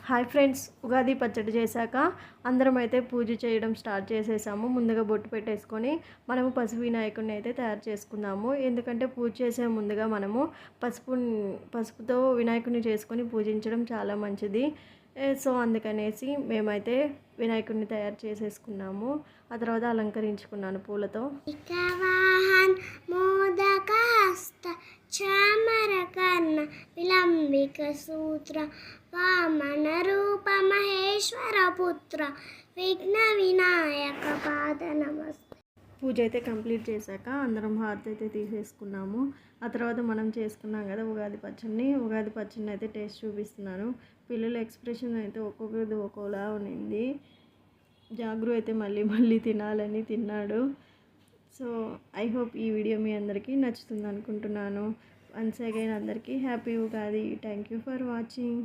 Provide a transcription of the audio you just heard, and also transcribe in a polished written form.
Hi friends, Ugadi పచ్చడి చేశాక అందరం అయితే పూజ చేయడం స్టార్ట్ చేసేసాము. ముందుగా బొట్టు పెట్టేసుకొని మనము పసుపు వినాయకుడిని అయితే తయారు చేసుకుందాము. ఎందుకంటే పూజ చేసే ముందుగా మనము పసుపుతో వినాయకుడిని చేసుకొని పూజించడం చాలా మంచిది. సో అందుకనేసి మేమైతే వినాయకుడిని తయారు చేసేసుకున్నాము. ఆ తర్వాత అలంకరించుకున్నాను పూలతో. చామరకర్ణ విలంబిక సూత్ర వామన రూప మహేశ్వర పుత్ర విఘ్న వినాయక పాద నమస్తే. పూజ అయితే కంప్లీట్ చేశాక అందరం హారతి అయితే తీసేసుకున్నాము. ఆ తర్వాత మనం చేసుకున్నాం కదా ఉగాది పచ్చడిని అయితే టేస్ట్ చూపిస్తున్నాను. పిల్లల ఎక్స్ప్రెషన్ అయితే ఒక్కొక్కరిది ఒక్కోలా ఉన్నింది. జాగ్రు అయితే మళ్ళీ తినాలని తిన్నాడు. సో ఐ హోప్ ఈ వీడియో మీ అందరికీ నచ్చుతుంది అనుకుంటున్నాను. వన్స్ అగైన్ అందరికీ happy Ugadi. Thank you for watching.